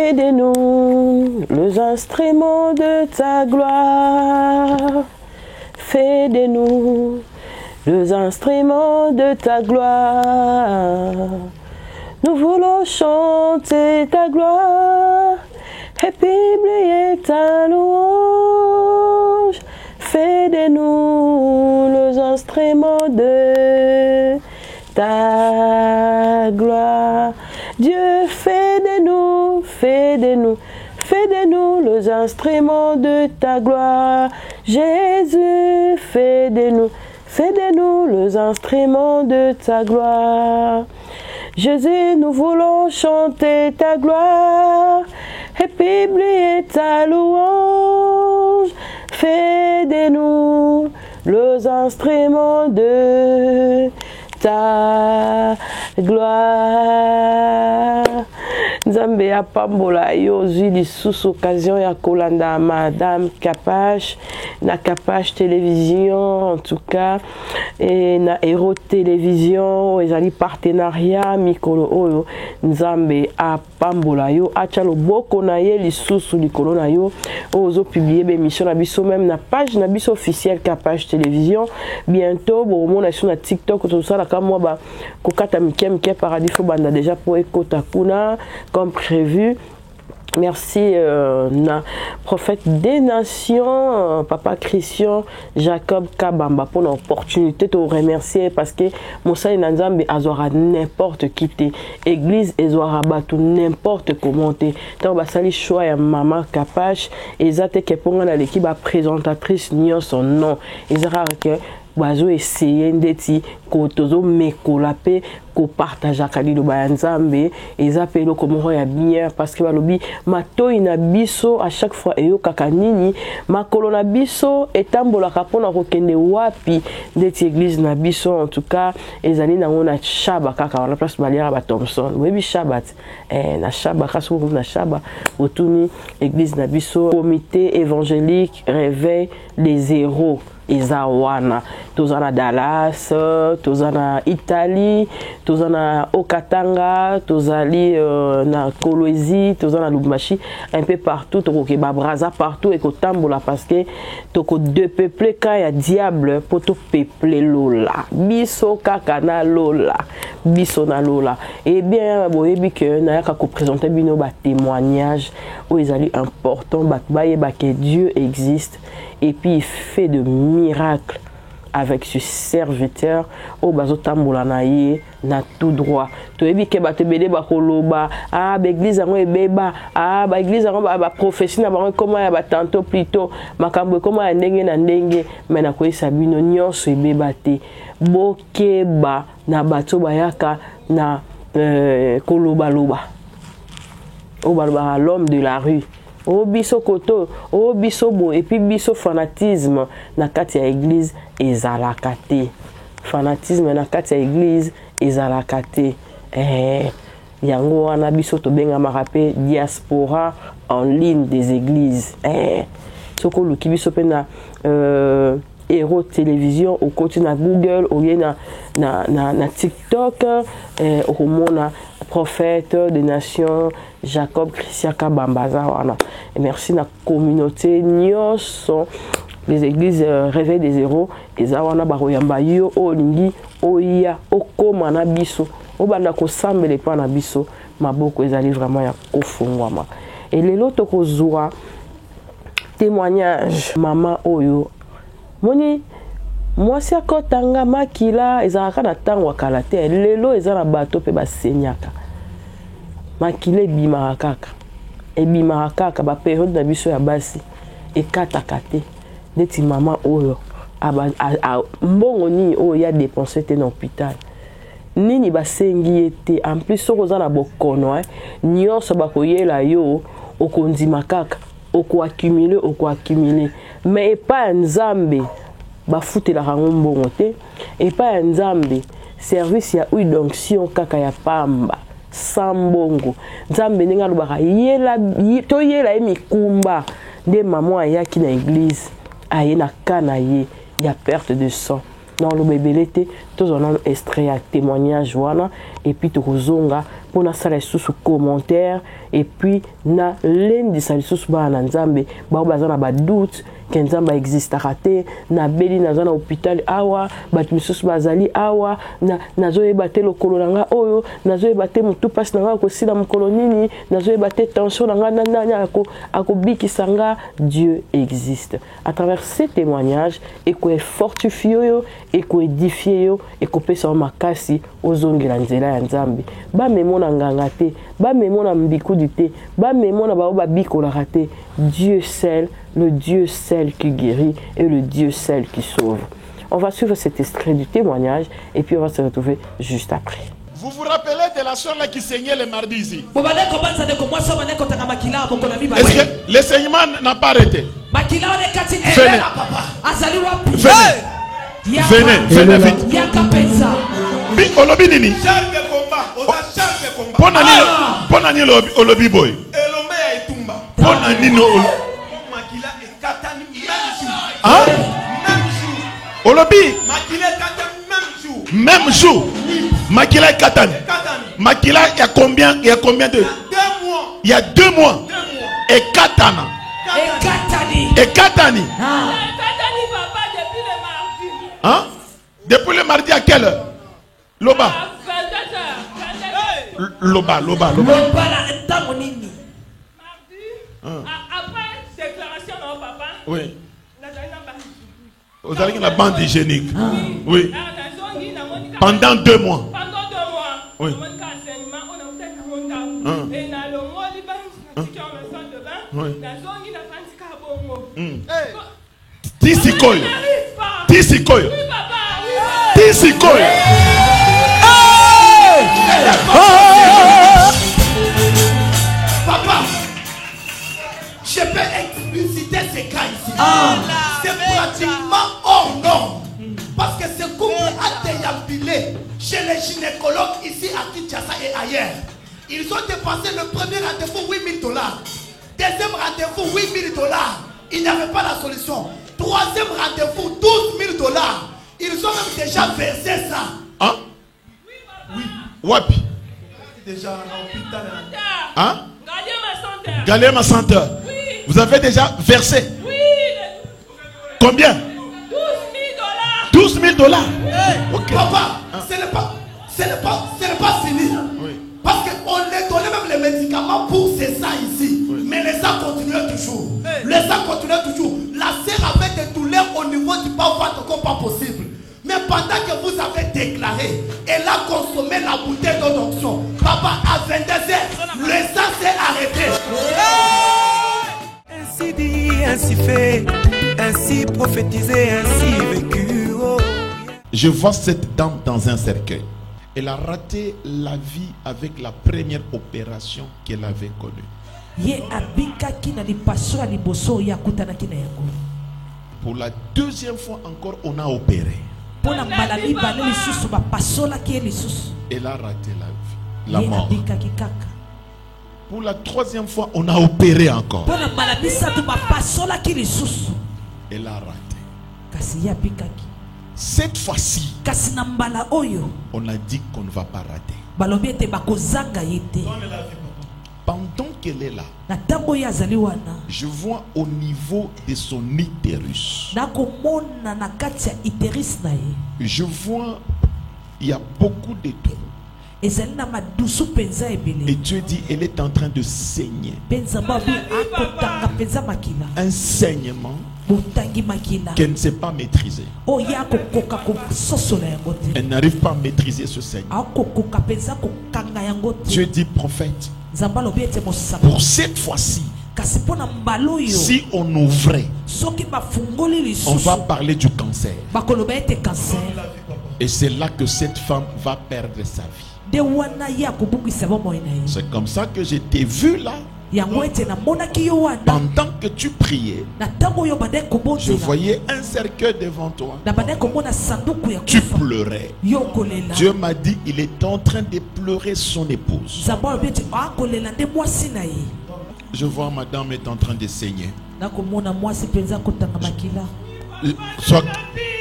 Fais de nous les instruments de ta gloire. Fais de nous les instruments de ta gloire. Nous voulons chanter ta gloire et publier ta louange. Fais de nous les instruments de ta gloire. Dieu, fais de nous, fais de nous, fais de nous les instruments de ta gloire. Jésus, fais de nous les instruments de ta gloire. Jésus, nous voulons chanter ta gloire et publier ta louange. Fais de nous les instruments de ta gloire. Nzambe ya pambola yo zili sous occasion ya kolanda Madame Capache na Capache Télévision en tout cas et na Héros Télévision ezali partenariat mikolo oyo Nzambe a pambola yo acha loboko na ye lisusu likolo na yo ozo publier be émission na biso même na page na biso officielle Capache Télévision bientôt bon mona sur na TikTok tout ça la kamwa ba kokata mikem ke paradis fo banda déjà pour ekota kuna comme prévu. Merci na prophète des nations, papa Christian Jacob Kabamba pour l'opportunité de remercier parce que Moussa Nzambe azora n'importe qui te église ezora batu n'importe comment te tant basali choix ya maman Capache ezate ke ponga na l'équipe présentatrice nyo son nom ezara que bazo essayer ndeti ko tozo mekola pe ko partage akali ba Nzambe ezapelo comme ya bien parce que balobi matoi na biso à chaque fois eyo kaka nini makolo na biso etambola kapona ko kende wapi ndeti église na biso en tout cas ezali na ngona shaba kaka na place baliara ba Thompson webi shabat na shaba kaso na shaba otuni église na biso comité évangélique réveil des héros Ezawana, tozana Dallas, tozana Italie, tozana Okatanga, tozali na Kolwezi, tozana Lubumbashi, un peu partout, toko ba Braza partout et kotambola parce que toko de peuple ka ya diable poto peuple lola. Biso kaka na lola, biso na lola. Et bien boyebi que na yaka ko présenter bino ba témoignage où ils allaient important ba que Dieu existe. Et puis il fait de miracles avec ce serviteur au bazotambola na ye na tout droit to ebi ke batebele bakoloba ah ba église ngo ebeba ah ba église ngo ba prophétie na bango comment ya ba tantôt plutôt makambo comment ya ndenge na ndenge mais na koyesa bino nyonso ebeba te bokeba na bato bayaka na koloba loba o baloba l'homme de la rue. Oh biso koto, oh biso bo, et puis biso fanatisme na kati ya église ezalakate. Fanatisme na kati ya église ezalakate. Yango wana biso to benga marape diaspora en ligne des églises. Soko luki biso pe na Héros Télévision au côté na Google, au na TikTok, au mona prophète des nations Jacob Christian Kabamba. Et merci na communauté nyonso les églises réveil des héros ezawana baroyamba yo olingi oya okoma na biso obanda ko sambele pa na biso maboko ezali vraiment ya kofungwama. Et lelo tokozwa témoignage maman oyo moni mwasi akotanga makila ezalaka na ntango kala te lelo eza na bato pe basenyaka makila ebimaka kaka ba période na biso ya basi ekataka te neti mama oyo mbongo nini oyo ya dépensé te na hôpital nini basengi ete en plus soko za na bokono nyonso bakoyela yo okondima kaka accumuler mais pas Nzambe bafutela rango mbongo te et pas Nzambe service ya huile d'onction kaka ya pamba sambongo Nzambe ninga lobaka yela to yela emikumba de maman ayaki na église aye na kana ye ya perte de sang non le bébélé te tous on a un extrait à témoignage wana et puis tozonga pour na sala sous commentaire et puis na lendi sala sous ba na nzambe ba bazana ba doute que nzambe existe raté na beli na zona hôpital awa bat misusu bazali awa na zo ebate lokolo nanga oyo na zo ebate mutu passe nanga ko sila mukolo nini na zo ebate tension nanga nanya ako bikisanga. Dieu existe à travers ces témoignages et ko fortifie yo et ko édifie yo et ko pesa makasi ozongela nzela ya nzambe ba memona nganga te ba memona mbikudu te ba memona ba bikola raté. Dieu seul, le Dieu seul qui guérit et le Dieu seul qui sauve. On va suivre cet extrait du témoignage et puis on va se retrouver juste après. Vous vous rappelez de la soeur là qui saignait le mardi ici? Est-ce que le saignement n'a pas arrêté? Venez. Venez vite. Olobi nini? Pona nini olobi boy? Pona nini hein? Olobi même jour. Makila et Katani. Makila il y a combien de? Il y a 2 mois. Et Katana. Et Katani. Hein? Depuis le mardi à quelle heure? Loba. Loba. Après déclaration de mon papa. Oui. Vous avez une bande hygiénique. Oui. Pendant 2 mois. Oui. Tisikoy. Papa, je peux expliciter ces cas ici. C'est pratiquement hors norme. Parce que c'est comme a déambulé chez les gynécologues ici à Kinshasa et ailleurs. Ils ont dépensé le premier rendez-vous $8 000. Deuxième rendez-vous $8 000. Il n'y avait pas la solution. Troisième rendez-vous $12 000. Ils ont même déjà versé ça. Hein? Oui. Wapi? Déjà à l'hôpital. Hein? Galema Center. Oui. Vous avez déjà versé? Oui. Combien? $12 000. Okay. Papa, ce n'est pas fini. Oui. Parce qu'on les donnait même les médicaments pour ces ça ici. Oui. Mais les ça continuaient toujours. Les ça continuaient toujours. La sœur avait des douleurs au niveau du bas ventre comme pas possible. Mais pendant que vous avez déclaré, elle a consommé la bouteille d'onction. Papa, à 22h, le sang s'est arrêté. Ainsi dit, ainsi fait, ainsi prophétisé, ainsi vécu. Oh. Je vois cette dame dans un cercueil. Elle a raté la vie avec la première opération qu'elle avait connue. Pour la deuxième fois encore, on a opéré. Elle a raté la vie, la mort. Pour la troisième fois, on a opéré encore. Elle a raté. Cette fois-ci, on a dit qu'on ne va pas rater. Pendant qu'elle est là, je vois au niveau de son utérus. Je vois, il y a beaucoup de trous. Et Dieu dit, elle est en train de saigner. Un saignement qu'elle ne sait pas maîtriser. Elle n'arrive pas à maîtriser ce saignement. Dieu dit, prophète, pour cette fois-ci, si on ouvrait, on va parler du cancer. Et c'est là que cette femme va perdre sa vie. C'est comme ça que je t'ai vu là. Pendant que tu priais, je voyais un cercueil devant toi. Tu pleurais. Dieu m'a dit, il est en train de pleurer son épouse. Je vois madame est en train de saigner.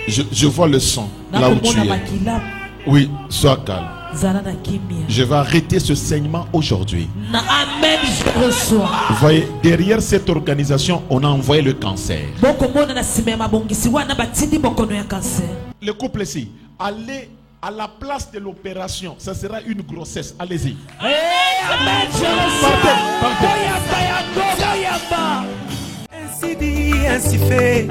Je vois le sang là où tu es. Oui, sois calme. Je vais arrêter ce saignement aujourd'hui. Vous voyez, derrière cette organisation, on a envoyé le cancer. Le couple ici, allez à la place de l'opération. Ça sera une grossesse. Allez-y. Ainsi dit, ainsi fait,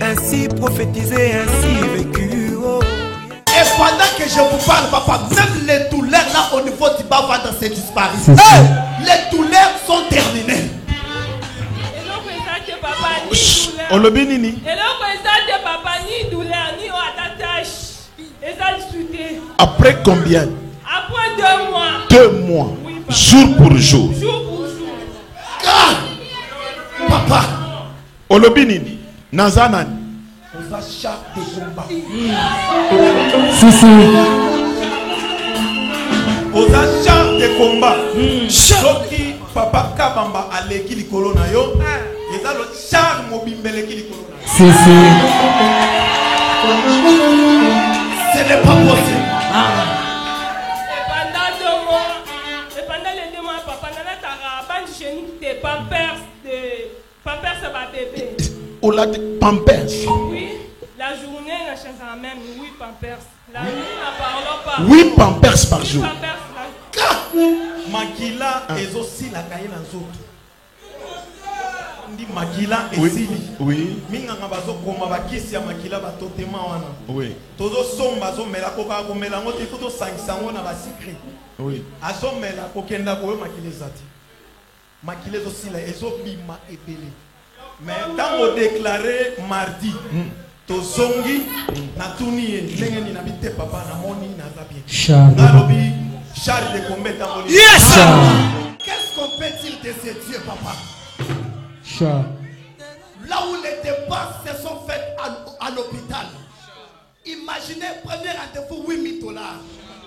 ainsi prophétisé, ainsi vécu. Oh. Et pendant que je vous parle, papa, même les douleurs là au niveau du bas-ventre c'est disparu. Les douleurs sont terminées. On le bénit. Après combien? Après 2 mois. 2 mois. Oui, jour pour jour. Papa. On le bénit. Nazanan. Aux achats de combat, Soki papa Kabamba a l'équipe corona yo, et dans le char mobile l'équipe corona. Ce n'est pas possible. Et pendant 2 mois, et pendant les 2 mois, papa nana tara ban chez nous des pampers ça va bébé. On l'a dit pampers. Oui, la journée la chaise en même 8 pampers. La nuit la parole pas. 8 pampers par jour. Makila est aussi la cahier dans autres. Ndi makila est oui. Minga bazo koma bakisi ya makila batotema wana. Oui. Tozo somba zo mela ko ka ko mela ngoti kuto sangisango na ba secret. Oui. Azo mela ko kenda ko makile zati. Makile zo sila ezo bima ebele. Mais tant on déclaré mardi. Tozongi na tuni ndenge ni nabite papa na moni na zabi. Nalobi Charles de combat dans mon. Yes! Qu'est-ce qu'on peut dire de ces dieux, papa? Là où les dépenses se sont faites à l'hôpital. Imaginez, premier rendez-vous 8 000 $.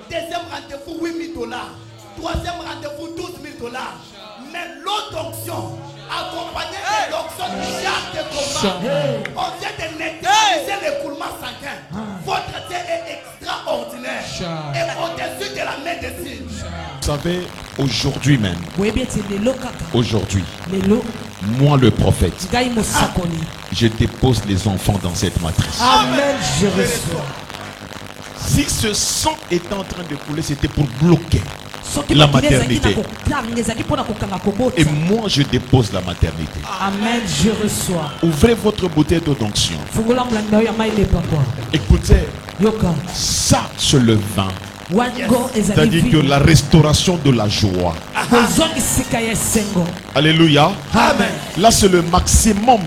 Deuxième rendez-vous 8 000 $. Troisième rendez-vous 12 000 $. Mais l'autre onction, accompagnée de l'onction de Charles de combat, on vient de neutraliser l'écoulement sanguin. Votre Dieu est extraordinaire. Et au-dessus de la médecine. Vous savez, aujourd'hui même, aujourd'hui, moi le prophète, je dépose les enfants dans cette matrice. Amen, je reçois. Si ce sang est en train de couler, c'était pour bloquer la maternité. Et moi je dépose la maternité. Amen, je reçois. Ouvrez votre bouteille d'onction. Écoutez, ça c'est le vin. C'est-à-dire que la restauration de la joie. Alléluia. Amen. Là c'est le maximum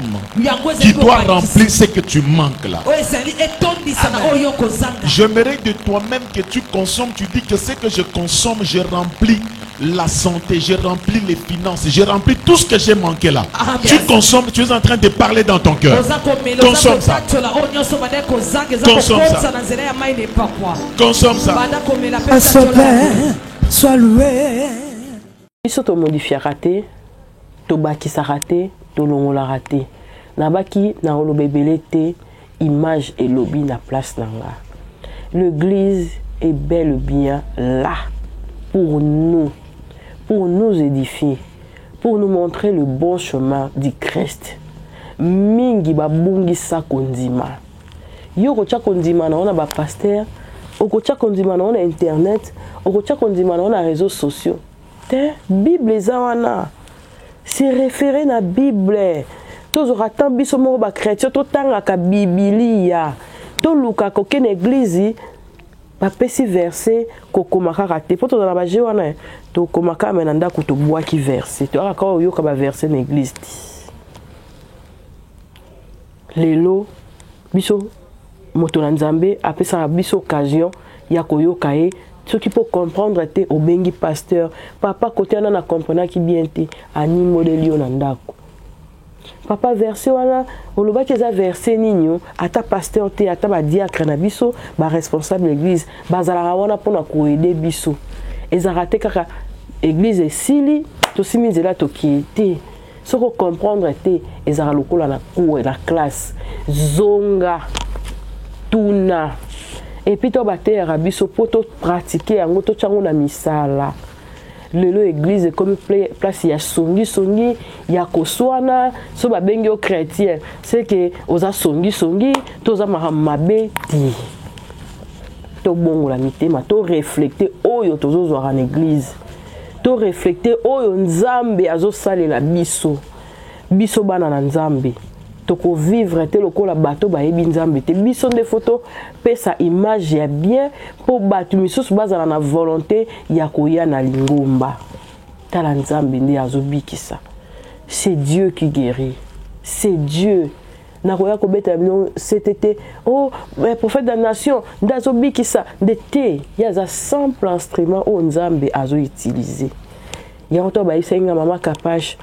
qui doit remplir ce que tu manques là. J'aimerais de toi-même que tu consommes. Tu dis que ce que je consomme, je remplis la santé, je remplis les finances, je remplis tout ce que j'ai manqué là. Tu consommes, tu es en train de parler dans ton cœur. Consomme ça. Consomme ça. Consomme ça. Sois loué. Biso to modifia raté, to baki sa raté, to longola raté. Na baki na olobebele te, image et lobby na place nanga. L'église est bel et bien là pour nous édifier, pour nous montrer le bon chemin du Christ. Mingi babungi sa kondima. Yo ko cha kondima na ona ba pasteur, okocha kondima na ona internet, okocha kondima na ona réseaux sociaux. Te Bible zawana. C'est référé na Bible. Tozora tambiso mo ba chrétien to tanga ka Biblia. To luka ko ken église ba pesi verset ko komaka raté. Poto na ba jewana to komaka menanda ko to bois ki verset. To aka ko yo ka ba verset na église. Lelo biso moto na Nzambe apesa biso occasion ya koyoka e. Ce qui peut comprendre était au bengi pasteur. Papa côté na comprendre qui bien te animo de lion ndako. Papa verset wana oloba ke za verset ninyo ata pasteur te ata ba diacre na biso ba responsable l'église bazala wana pona ko aider biso. Ezarate kaka église sili to simizela to kiete. Ce que comprendre était ezara lokola na cour la classe zonga. tuna et puis to batera biso poto pratiquer yango to tchango na misala lelo église comme place ya songi ya koswana so ba bengi o chrétien c'est que oza songi toza mabe ti to bongo la mitema to reflecter oyo tozo en église to reflecter oyo nzambe azo salela biso bana na nzambe toko vivre te lokola bato ba yebi nzambe te biso nde photo pesa image ya bien po batu misusu bazala na volonté ya koya na lingomba tala nzambe nde azobikisa. C'est Dieu qui guérit, c'est Dieu. Nakoya kobeta bino c'était oh prophète de la nation ndazobikisa de te ya za simple instrument o nzambe azo utiliser ya to ba isenga mama Kapage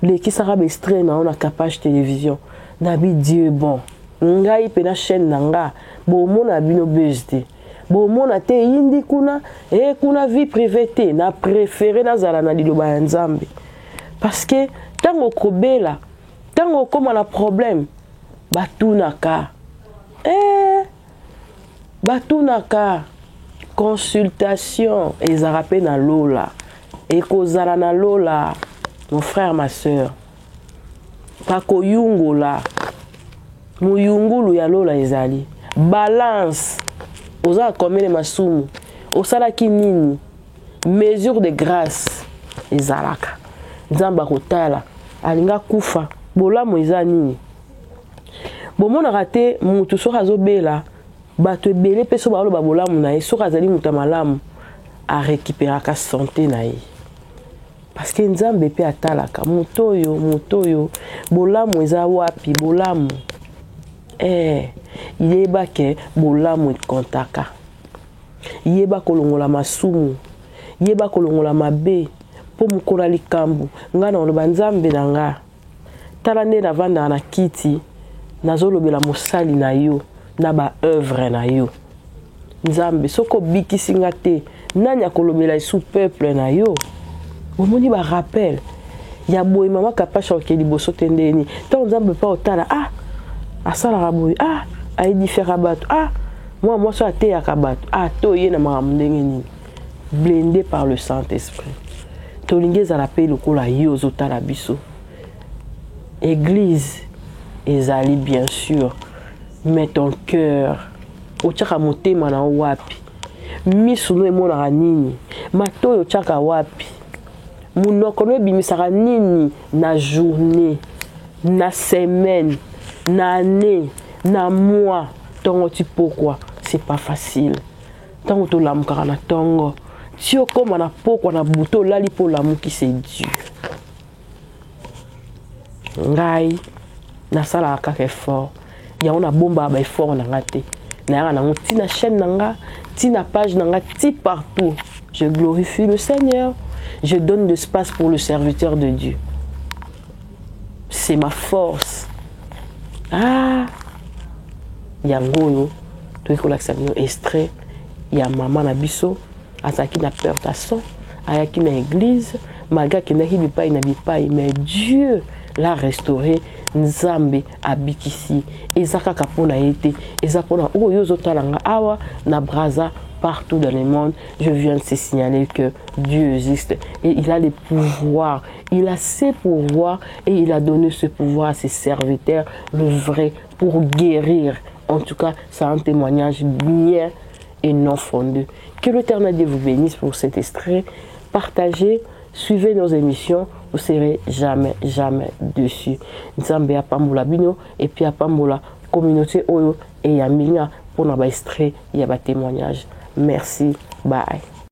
le qui sera extrait na ona Kapage télévision nabi Dieu bon ngai pe na chaîne nanga bo mona bino bezte bo mona te indi kuna e kuna vie privée te na préféré na zala na liloba ya nzambe parce que tango kobela tango koma na problème batunaka batunaka consultation ezarape na lola ekozala na lola mon frère ma sœur pakoyungola muyungulu ya lola ezali balance oza komene masumu osalaki nini mesure de grâce ezalaka nzamba kotala alinga kufa bolamu eza nini bomona raté mutu soka azobela bato ebele pe so baloba bolamu na ye soka azali mutu malamu a récupérer ka santé na ye parce que nzambe pe atalaka mutoyo bolamu eza wapi bolamu yeba ke bolamu ikontaka yeba kolongola masumu yeba kolongola mabe po mukola likambu ngana oloba nzambe na nga tala nde navanda na kiti nazolobela mosali na yo na ba œuvre na yo nzambe soko bikisi nga te nani akolobela sous peuple na yo omoni ba rappel ya boy mama Kapage ke liboso tendeni to nzambe pa otala asala raboy ay différent bato moi so ate ya kabato to ye na makamndenge nini blindé par le Saint-Esprit to lingeza la paix lokola yo zotala biso église ezali bien sûr mais ton cœur otchaka motema na wapi misuno emonaka nini matoyo otchaka wapi munoko no ebimisaka nini na journée na semaine na année na mois tongo ti pourquoi c'est pas facile tango to lamukaka na tongo ti okoma na pokwa na buto olali po lamuki c'est dur ngai nasala kaka effort ya on a bomba ba effort na ngate na ya na ngoti na chaîne nanga ti na page nanga ti partout je glorifie le Seigneur, je donne de l'espace pour le serviteur de Dieu, c'est ma force. Yangoyo to ko l'accent extrait ya maman na biso azaki na peur ta son ayaki na église malgré qu'il n'a pas mais Dieu l'a restauré. Nzambe abikisi ezaka kapona été ezapona oyo zotalanga awa na braza partout dans le monde. Je viens de se signaler que Dieu existe et il a les pouvoirs, il a ses pouvoirs et il a donné ce pouvoir à ses serviteurs, le vrai, pour guérir. En tout cas, c'est un témoignage bien et non fondé. Que l'Éternel Dieu vous bénisse pour cet extrait. Partagez, suivez nos émissions, vous ne serez jamais dessus. Nzambe apambola bino et puis apambola communauté oyo et yamina pour nos extraits, il y a des témoignages. Merci, bye.